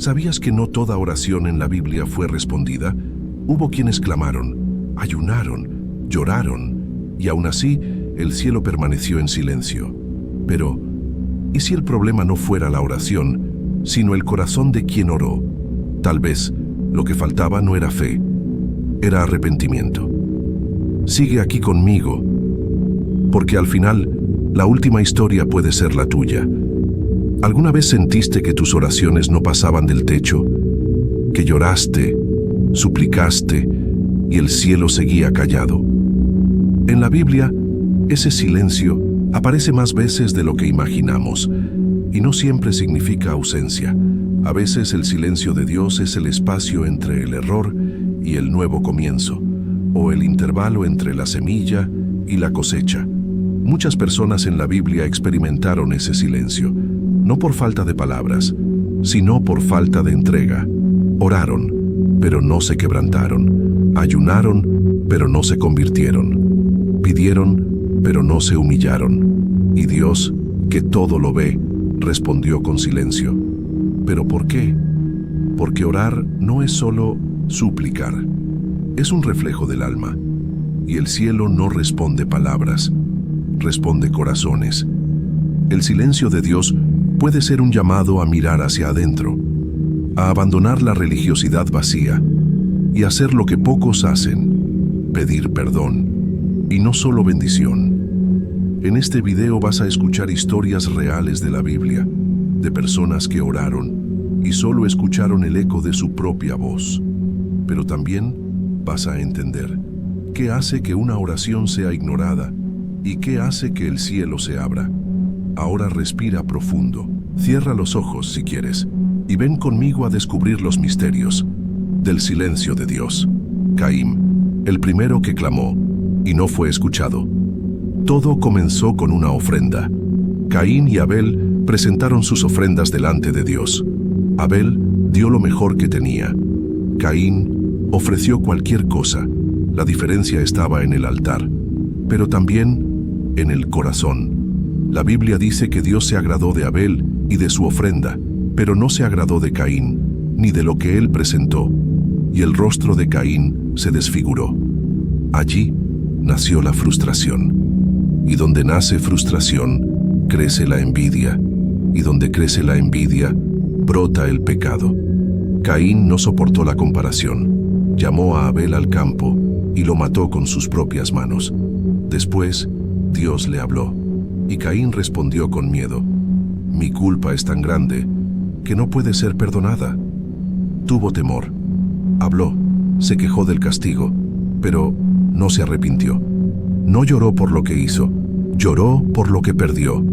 ¿Sabías que no toda oración en la Biblia fue respondida? Hubo quienes clamaron, ayunaron, lloraron, y aún así el cielo permaneció en silencio. Pero, ¿y si el problema no fuera la oración, sino el corazón de quien oró? Tal vez lo que faltaba no era fe, era arrepentimiento. Sigue aquí conmigo, porque al final, la última historia puede ser la tuya. ¿Alguna vez sentiste que tus oraciones no pasaban del techo? Que lloraste, suplicaste y el cielo seguía callado. En la Biblia, ese silencio aparece más veces de lo que imaginamos y no siempre significa ausencia. A veces el silencio de Dios es el espacio entre el error y el nuevo comienzo, o el intervalo entre la semilla y la cosecha. Muchas personas en la Biblia experimentaron ese silencio, no por falta de palabras, sino por falta de entrega. Oraron, pero no se quebrantaron. Ayunaron, pero no se convirtieron. Pidieron, pero no se humillaron. Y Dios, que todo lo ve, respondió con silencio. ¿Pero por qué? Porque orar no es solo suplicar. Es un reflejo del alma. Y el cielo no responde palabras, responde corazones. El silencio de Dios puede ser un llamado a mirar hacia adentro, a abandonar la religiosidad vacía y hacer lo que pocos hacen, pedir perdón, y no solo bendición. En este video vas a escuchar historias reales de la Biblia, de personas que oraron y solo escucharon el eco de su propia voz. Pero también vas a entender qué hace que una oración sea ignorada y qué hace que el cielo se abra. Ahora respira profundo, cierra los ojos si quieres, y ven conmigo a descubrir los misterios del silencio de Dios. Caín, el primero que clamó, y no fue escuchado. Todo comenzó con una ofrenda. Caín y Abel presentaron sus ofrendas delante de Dios. Abel dio lo mejor que tenía. Caín ofreció cualquier cosa. La diferencia estaba en el altar, pero también en el corazón. La Biblia dice que Dios se agradó de Abel y de su ofrenda, pero no se agradó de Caín, ni de lo que él presentó, y el rostro de Caín se desfiguró. Allí nació la frustración, y donde nace frustración, crece la envidia, y donde crece la envidia, brota el pecado. Caín no soportó la comparación, llamó a Abel al campo y lo mató con sus propias manos. Después, Dios le habló, y Caín respondió con miedo: mi culpa es tan grande que no puede ser perdonada. Tuvo temor, habló, se quejó del castigo, pero no se arrepintió. No lloró por lo que hizo, lloró por lo que perdió.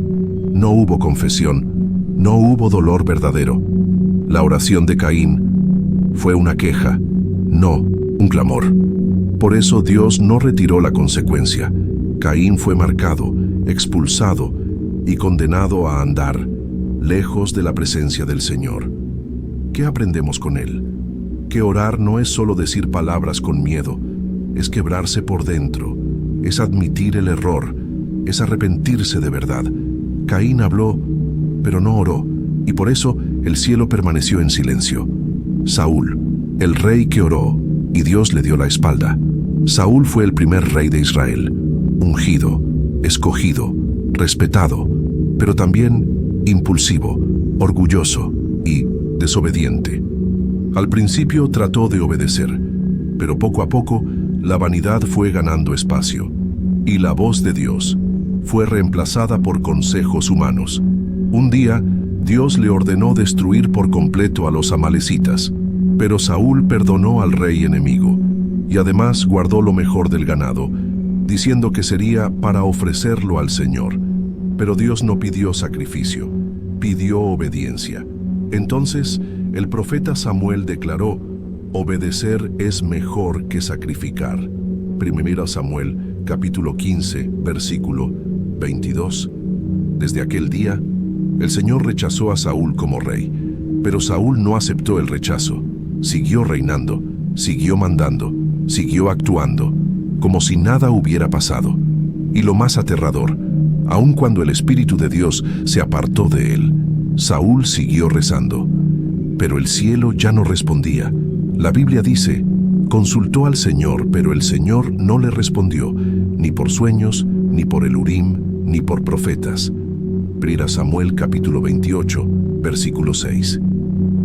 No hubo confesión, no hubo dolor verdadero. La oración de Caín fue una queja, no un clamor. Por eso Dios no retiró la consecuencia. Caín fue marcado, expulsado y condenado a andar lejos de la presencia del Señor. ¿Qué aprendemos con él? Que orar no es solo decir palabras con miedo, es quebrarse por dentro, es admitir el error, es arrepentirse de verdad. Caín habló, pero no oró, y por eso el cielo permaneció en silencio. Saúl, el rey que oró, y Dios le dio la espalda. Saúl fue el primer rey de Israel, ungido, escogido, respetado, pero también impulsivo, orgulloso y desobediente. Al principio trató de obedecer, pero poco a poco la vanidad fue ganando espacio, y la voz de Dios fue reemplazada por consejos humanos. Un día, Dios le ordenó destruir por completo a los amalecitas, pero Saúl perdonó al rey enemigo, y además guardó lo mejor del ganado, diciendo que sería para ofrecerlo al Señor. Pero Dios no pidió sacrificio, pidió obediencia. Entonces, el profeta Samuel declaró: obedecer es mejor que sacrificar. 1 Samuel, capítulo 15, versículo 22. Desde aquel día, el Señor rechazó a Saúl como rey, pero Saúl no aceptó el rechazo. Siguió reinando, siguió mandando, siguió actuando, como si nada hubiera pasado. Y lo más aterrador, aun cuando el Espíritu de Dios se apartó de él, Saúl siguió rezando: pero el cielo ya no respondía. La Biblia dice, consultó al Señor, pero el Señor no le respondió, ni por sueños, ni por el Urim, ni por profetas. 1 Samuel capítulo 28, versículo 6.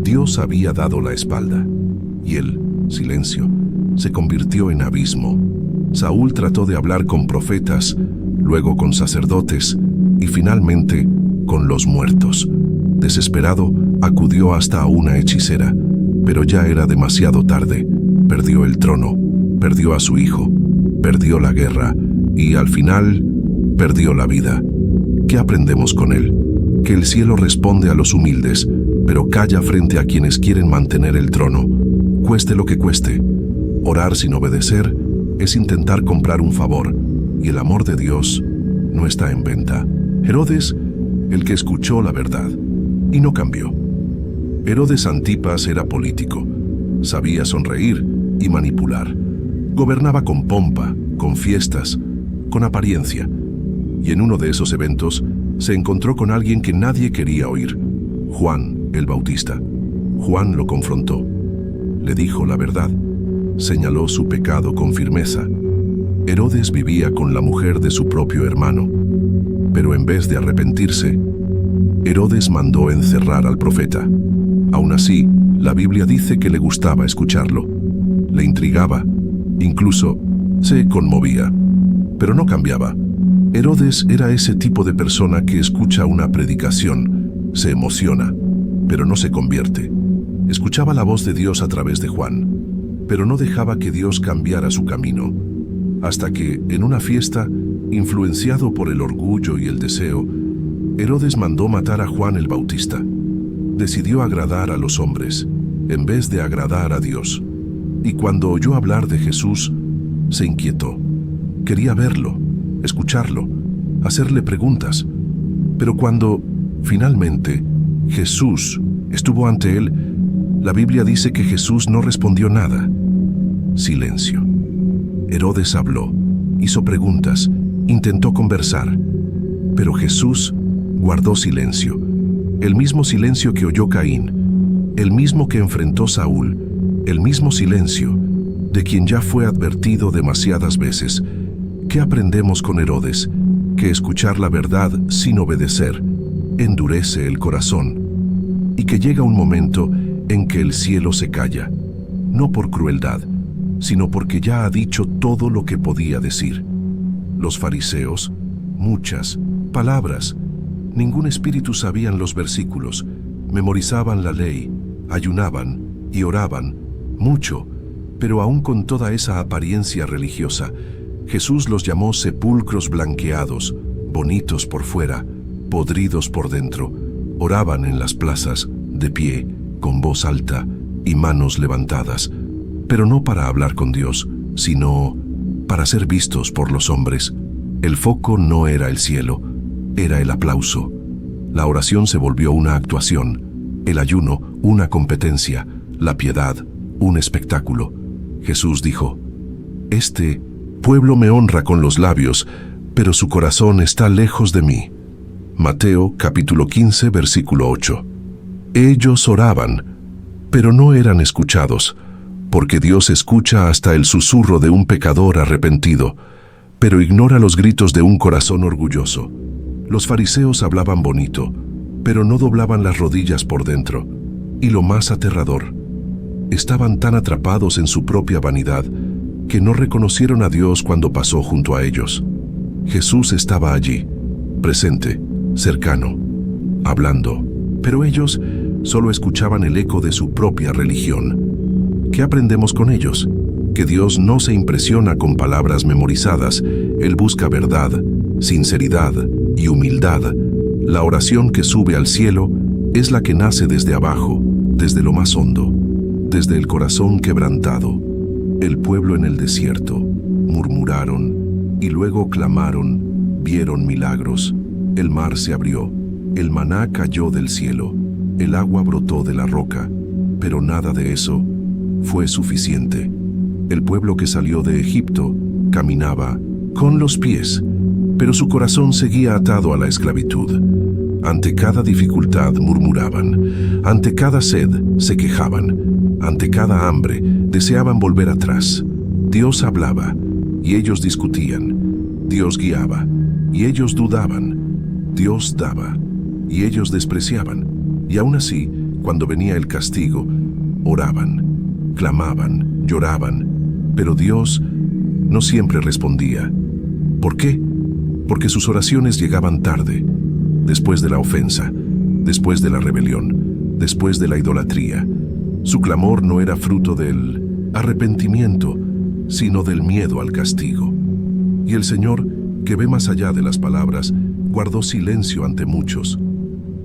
Dios había dado la espalda, y el silencio se convirtió en abismo. Saúl trató de hablar con profetas, luego con sacerdotes, y finalmente con los muertos. Desesperado, acudió hasta a una hechicera, pero ya era demasiado tarde. Perdió el trono, perdió a su hijo, perdió la guerra y al final perdió la vida. ¿Qué aprendemos con él? Que el cielo responde a los humildes, pero calla frente a quienes quieren mantener el trono, cueste lo que cueste. Orar sin obedecer es intentar comprar un favor, y el amor de Dios no está en venta. Herodes, el que escuchó la verdad y no cambió. Herodes Antipas era político, sabía sonreír y manipular. Gobernaba con pompa, con fiestas, con apariencia. Y en uno de esos eventos se encontró con alguien que nadie quería oír, Juan el Bautista. Juan lo confrontó, le dijo la verdad, señaló su pecado con firmeza. Herodes vivía con la mujer de su propio hermano, pero en vez de arrepentirse, Herodes mandó encerrar al profeta. Aún así, la Biblia dice que le gustaba escucharlo, le intrigaba, incluso se conmovía, pero no cambiaba. Herodes era ese tipo de persona que escucha una predicación, se emociona, pero no se convierte. Escuchaba la voz de Dios a través de Juan, pero no dejaba que Dios cambiara su camino, hasta que, en una fiesta, influenciado por el orgullo y el deseo, Herodes mandó matar a Juan el Bautista. Decidió agradar a los hombres, en vez de agradar a Dios. Y cuando oyó hablar de Jesús, se inquietó. Quería verlo, escucharlo, hacerle preguntas. Pero cuando, finalmente, Jesús estuvo ante él, la Biblia dice que Jesús no respondió nada. Silencio. Herodes habló, hizo preguntas, intentó conversar, pero Jesús guardó silencio. El mismo silencio que oyó Caín, el mismo que enfrentó Saúl, el mismo silencio de quien ya fue advertido demasiadas veces. ¿Qué aprendemos con Herodes? Que escuchar la verdad sin obedecer endurece el corazón, y que llega un momento en que el cielo se calla, no por crueldad, sino porque ya ha dicho todo lo que podía decir. Los fariseos, muchas palabras, ningún espíritu sabían los versículos, memorizaban la ley, ayunaban y oraban mucho, pero aún con toda esa apariencia religiosa, Jesús los llamó sepulcros blanqueados, bonitos por fuera, podridos por dentro. Oraban en las plazas, de pie, con voz alta y manos levantadas, pero no para hablar con Dios, sino para ser vistos por los hombres. El foco no era el cielo, era el aplauso. La oración se volvió una actuación, el ayuno una competencia, la piedad un espectáculo. Jesús dijo, «Este pueblo me honra con los labios, pero su corazón está lejos de mí». Mateo capítulo 15, versículo 8. Ellos oraban, pero no eran escuchados, porque Dios escucha hasta el susurro de un pecador arrepentido, pero ignora los gritos de un corazón orgulloso. Los fariseos hablaban bonito, pero no doblaban las rodillas por dentro. Y lo más aterrador, estaban tan atrapados en su propia vanidad que no reconocieron a Dios cuando pasó junto a ellos. Jesús estaba allí, presente, cercano, hablando, pero ellos solo escuchaban el eco de su propia religión. ¿Qué aprendemos con ellos? Que Dios no se impresiona con palabras memorizadas, Él busca verdad, sinceridad y humildad. La oración que sube al cielo es la que nace desde abajo, desde lo más hondo, desde el corazón quebrantado. El pueblo en el desierto murmuraron y luego clamaron, vieron milagros. El mar se abrió, el maná cayó del cielo, el agua brotó de la roca, pero nada de eso fue suficiente. El pueblo que salió de Egipto caminaba con los pies, pero su corazón seguía atado a la esclavitud. Ante cada dificultad murmuraban, ante cada sed se quejaban, ante cada hambre deseaban volver atrás. Dios hablaba y ellos discutían, Dios guiaba y ellos dudaban, Dios daba y ellos despreciaban. Y aún así, cuando venía el castigo, oraban, clamaban, lloraban, pero Dios no siempre respondía. ¿Por qué? Porque sus oraciones llegaban tarde, después de la ofensa, después de la rebelión, después de la idolatría. Su clamor no era fruto del arrepentimiento, sino del miedo al castigo. Y el Señor, que ve más allá de las palabras, guardó silencio ante muchos.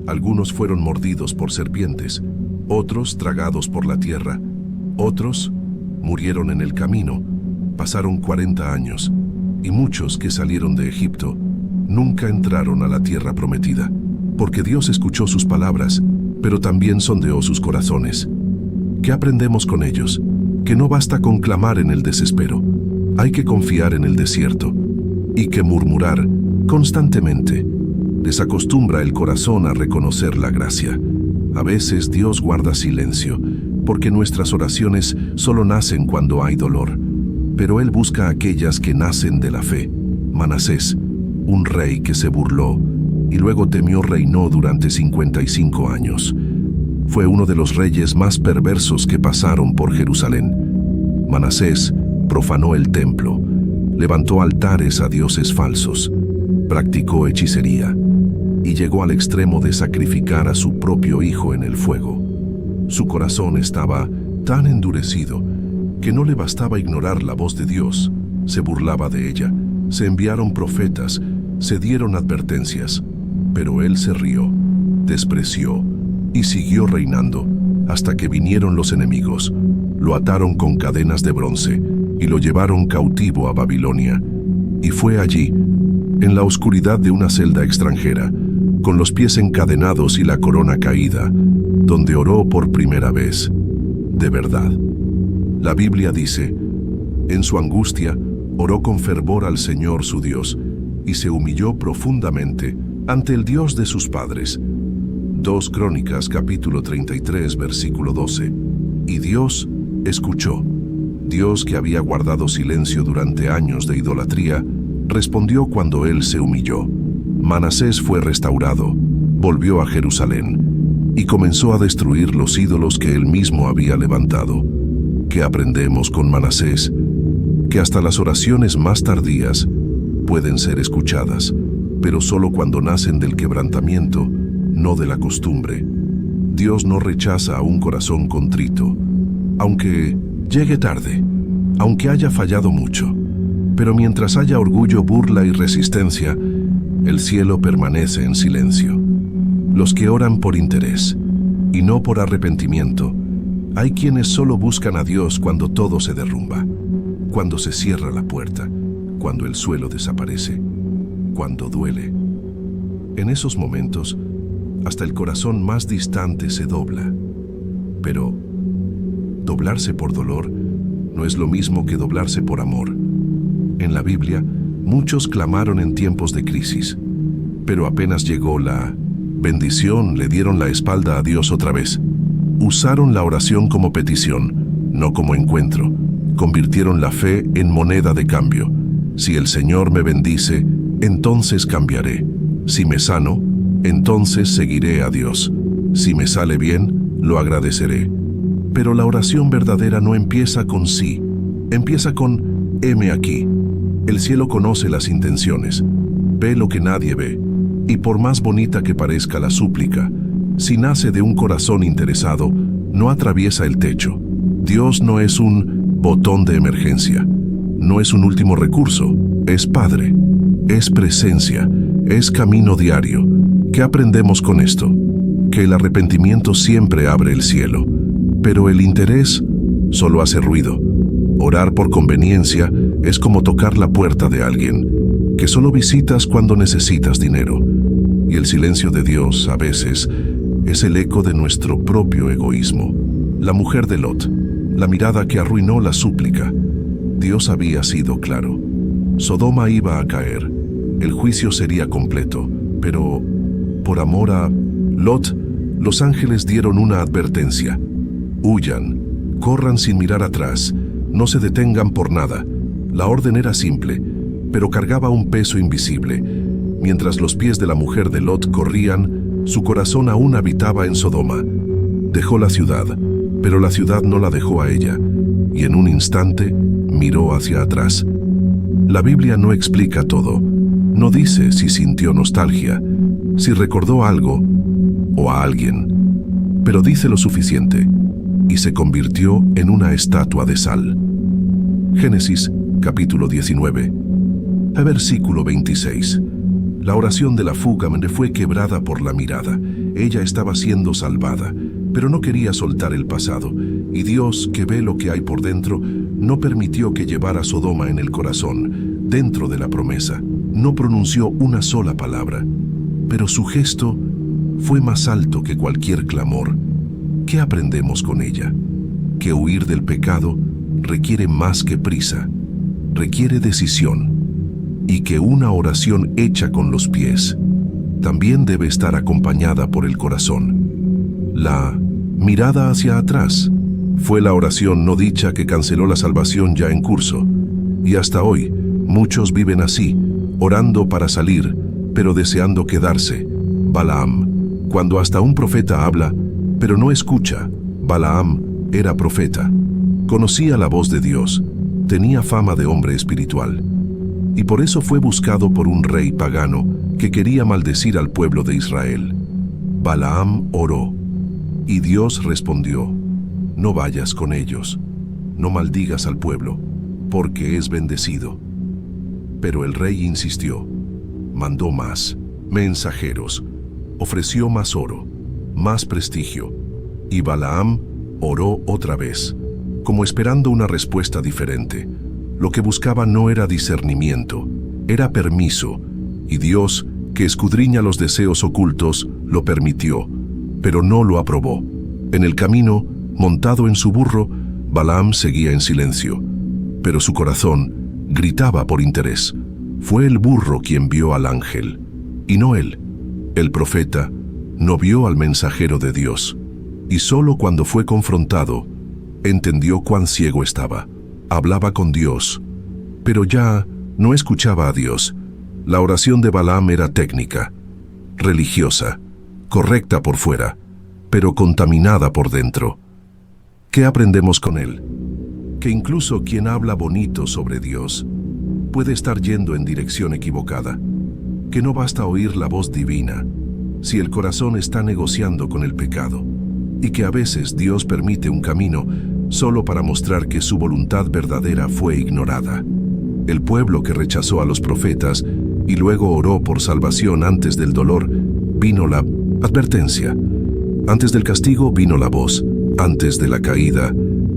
Algunos fueron mordidos por serpientes, otros tragados por la tierra, otros murieron en el camino. Pasaron 40 años, y muchos que salieron de Egipto nunca entraron a la tierra prometida, porque Dios escuchó sus palabras, pero también sondeó sus corazones. ¿Qué aprendemos con ellos? Que no basta con clamar en el desespero, hay que confiar en el desierto, y que murmurar constantemente desacostumbra el corazón a reconocer la gracia. A veces Dios guarda silencio, porque nuestras oraciones solo nacen cuando hay dolor, pero Él busca a aquellas que nacen de la fe. Manasés, un rey que se burló y luego temió, reinó durante 55 años. Fue uno de los reyes más perversos que pasaron por Jerusalén. Manasés profanó el templo, levantó altares a dioses falsos, practicó hechicería y llegó al extremo de sacrificar a su propio hijo en el fuego. Su corazón estaba tan endurecido que no le bastaba ignorar la voz de Dios. Se burlaba de ella, se enviaron profetas, se dieron advertencias, pero él se rió, despreció y siguió reinando hasta que vinieron los enemigos, lo ataron con cadenas de bronce y lo llevaron cautivo a Babilonia. Y fue allí, en la oscuridad de una celda extranjera, con los pies encadenados y la corona caída, donde oró por primera vez, de verdad. La Biblia dice, en su angustia, oró con fervor al Señor su Dios, y se humilló profundamente ante el Dios de sus padres. 2 Crónicas capítulo 33 versículo 12. Y Dios escuchó. Dios, que había guardado silencio durante años de idolatría, respondió cuando él se humilló. Manasés fue restaurado, volvió a Jerusalén y comenzó a destruir los ídolos que él mismo había levantado. ¿Qué aprendemos con Manasés? Que hasta las oraciones más tardías pueden ser escuchadas, pero solo cuando nacen del quebrantamiento, no de la costumbre. Dios no rechaza a un corazón contrito, aunque llegue tarde, aunque haya fallado mucho. Pero mientras haya orgullo, burla y resistencia, el cielo permanece en silencio. Los que oran por interés y no por arrepentimiento, hay quienes solo buscan a Dios cuando todo se derrumba, cuando se cierra la puerta, cuando el suelo desaparece, cuando duele. En esos momentos, hasta el corazón más distante se dobla. Pero doblarse por dolor no es lo mismo que doblarse por amor. En la Biblia, muchos clamaron en tiempos de crisis, pero apenas llegó la bendición, le dieron la espalda a Dios otra vez. Usaron la oración como petición, no como encuentro. Convirtieron la fe en moneda de cambio. Si el Señor me bendice, entonces cambiaré. Si me sano, entonces seguiré a Dios. Si me sale bien, lo agradeceré. Pero la oración verdadera no empieza con sí, empieza con heme aquí. El cielo conoce las intenciones, ve lo que nadie ve, y por más bonita que parezca la súplica, si nace de un corazón interesado, no atraviesa el techo. Dios no es un botón de emergencia, no es un último recurso, es Padre, es presencia, es camino diario. ¿Qué aprendemos con esto? Que el arrepentimiento siempre abre el cielo, pero el interés solo hace ruido. Orar por conveniencia es como tocar la puerta de alguien, que solo visitas cuando necesitas dinero. Y el silencio de Dios, a veces, es el eco de nuestro propio egoísmo. La mujer de Lot, la mirada que arruinó la súplica. Dios había sido claro. Sodoma iba a caer, el juicio sería completo, pero por amor a Lot, los ángeles dieron una advertencia. Huyan, corran sin mirar atrás, no se detengan por nada. La orden era simple, pero cargaba un peso invisible. Mientras los pies de la mujer de Lot corrían, su corazón aún habitaba en Sodoma. Dejó la ciudad, pero la ciudad no la dejó a ella, y en un instante miró hacia atrás. La Biblia no explica todo. No dice si sintió nostalgia, si recordó algo o a alguien, pero dice lo suficiente, y se convirtió en una estatua de sal. Génesis, capítulo 19, versículo 26. La oración de la fúgabre fue quebrada por la mirada. Ella estaba siendo salvada, pero no quería soltar el pasado, y Dios, que ve lo que hay por dentro, no permitió que llevara Sodoma en el corazón, dentro de la promesa. No pronunció una sola palabra, pero su gesto fue más alto que cualquier clamor. ¿Qué aprendemos con ella? Que huir del pecado requiere más que prisa, requiere decisión, y que una oración hecha con los pies también debe estar acompañada por el corazón. La mirada hacia atrás fue la oración no dicha que canceló la salvación ya en curso, y hasta hoy muchos viven así, orando para salir, pero deseando quedarse. Balaam, cuando hasta un profeta habla, pero no escucha. Balaam era profeta, conocía la voz de Dios, tenía fama de hombre espiritual, y por eso fue buscado por un rey pagano que quería maldecir al pueblo de Israel. Balaam oró, y Dios respondió: no vayas con ellos, no maldigas al pueblo, porque es bendecido. Pero el rey insistió, mandó más mensajeros, ofreció más oro, más prestigio, y Balaam oró otra vez, como esperando una respuesta diferente. Lo que buscaba no era discernimiento, era permiso, y Dios, que escudriña los deseos ocultos, lo permitió, pero no lo aprobó. En el camino, montado en su burro, Balaam seguía en silencio, pero su corazón gritaba por interés. Fue el burro quien vio al ángel, y no él. El profeta no vio al mensajero de Dios, y solo cuando fue confrontado, entendió cuán ciego estaba. Hablaba con Dios, pero ya no escuchaba a Dios. La oración de Balaam era técnica, religiosa, correcta por fuera, pero contaminada por dentro. ¿Qué aprendemos con él? Que incluso quien habla bonito sobre Dios puede estar yendo en dirección equivocada, que no basta oír la voz divina si el corazón está negociando con el pecado, y que a veces Dios permite un camino solo para mostrar que su voluntad verdadera fue ignorada. El pueblo que rechazó a los profetas y luego oró por salvación antes del dolor, vino la advertencia. Antes del castigo vino la voz. Antes de la caída,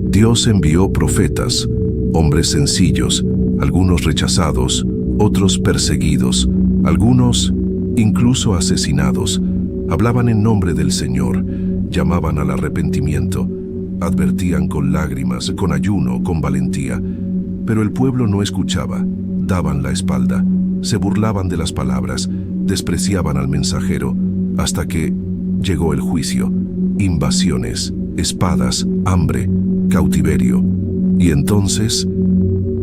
Dios envió profetas, hombres sencillos, algunos rechazados, otros perseguidos, algunos incluso asesinados. Hablaban en nombre del Señor, llamaban al arrepentimiento, advertían con lágrimas, con ayuno, con valentía. Pero el pueblo no escuchaba, daban la espalda, se burlaban de las palabras, despreciaban al mensajero, hasta que llegó el juicio, invasiones, espadas, hambre, cautiverio. Y entonces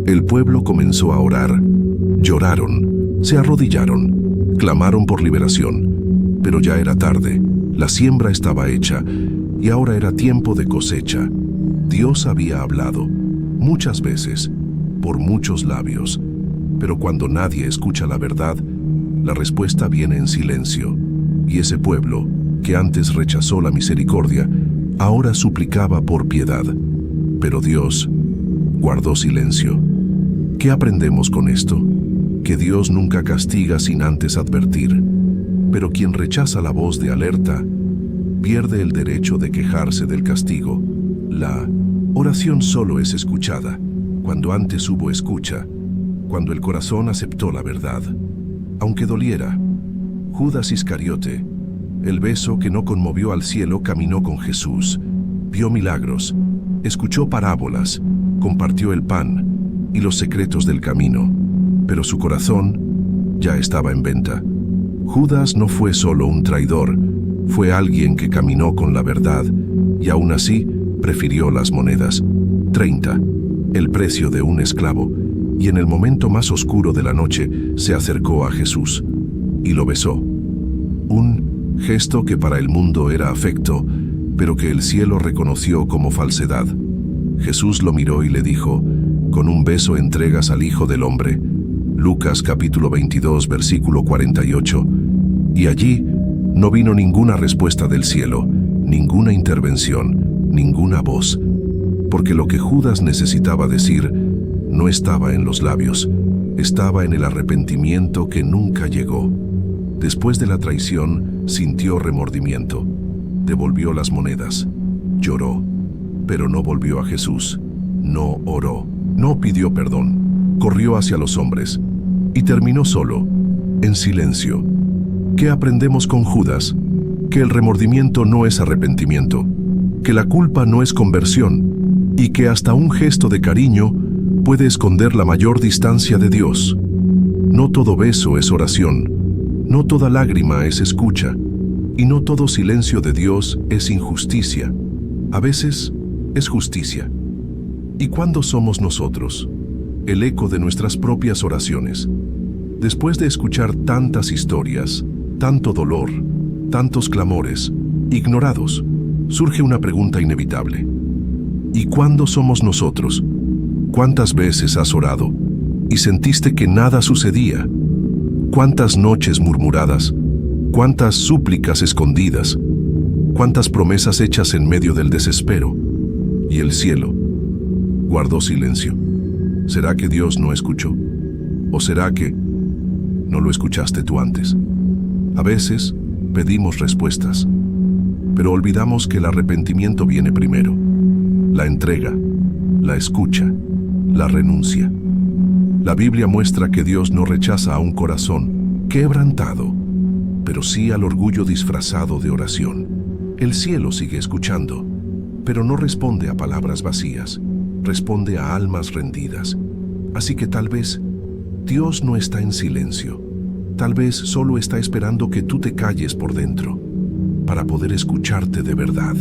el pueblo comenzó a orar, lloraron, se arrodillaron, clamaron por liberación. Pero ya era tarde, la siembra estaba hecha, y ahora era tiempo de cosecha. Dios había hablado, muchas veces, por muchos labios, pero cuando nadie escucha la verdad, la respuesta viene en silencio, y ese pueblo, que antes rechazó la misericordia, ahora suplicaba por piedad. Pero Dios guardó silencio. ¿Qué aprendemos con esto? Que Dios nunca castiga sin antes advertir, pero quien rechaza la voz de alerta, pierde el derecho de quejarse del castigo. La oración solo es escuchada cuando antes hubo escucha, cuando el corazón aceptó la verdad, aunque doliera. Judas Iscariote, el beso que no conmovió al cielo, caminó con Jesús, vio milagros, escuchó parábolas, compartió el pan y los secretos del camino, pero su corazón ya estaba en venta. Judas no fue solo un traidor, fue alguien que caminó con la verdad y aún así prefirió las monedas. 30. El precio de un esclavo. Y en el momento más oscuro de la noche se acercó a Jesús y lo besó. Un gesto que para el mundo era afecto, pero que el cielo reconoció como falsedad. Jesús lo miró y le dijo: con un beso entregas al Hijo del Hombre. Lucas capítulo 22, versículo 48. Y allí no vino ninguna respuesta del cielo, ninguna intervención, ninguna voz, porque lo que Judas necesitaba decir no estaba en los labios, estaba en el arrepentimiento que nunca llegó. Después de la traición, sintió remordimiento, devolvió las monedas, lloró, pero no volvió a Jesús, no oró, no pidió perdón, corrió hacia los hombres y terminó solo, en silencio. ¿Qué aprendemos con Judas? Que el remordimiento no es arrepentimiento, que la culpa no es conversión y que hasta un gesto de cariño puede esconder la mayor distancia de Dios. No todo beso es oración, no toda lágrima es escucha, y no todo silencio de Dios es injusticia. A veces es justicia. ¿Y cuándo somos nosotros? El eco de nuestras propias oraciones. Después de escuchar tantas historias, tanto dolor, tantos clamores, ignorados, surge una pregunta inevitable. ¿Y cuándo somos nosotros? ¿Cuántas veces has orado y sentiste que nada sucedía? ¿Cuántas noches murmuradas? ¿Cuántas súplicas escondidas? ¿Cuántas promesas hechas en medio del desespero? Y el cielo guardó silencio. ¿Será que Dios no escuchó? ¿O será que no lo escuchaste tú antes? A veces pedimos respuestas, pero olvidamos que el arrepentimiento viene primero. La entrega, la escucha, la renuncia. La Biblia muestra que Dios no rechaza a un corazón quebrantado, pero sí al orgullo disfrazado de oración. El cielo sigue escuchando, pero no responde a palabras vacías, responde a almas rendidas. Así que tal vez Dios no está en silencio, tal vez solo está esperando que tú te calles por dentro, para poder escucharte de verdad.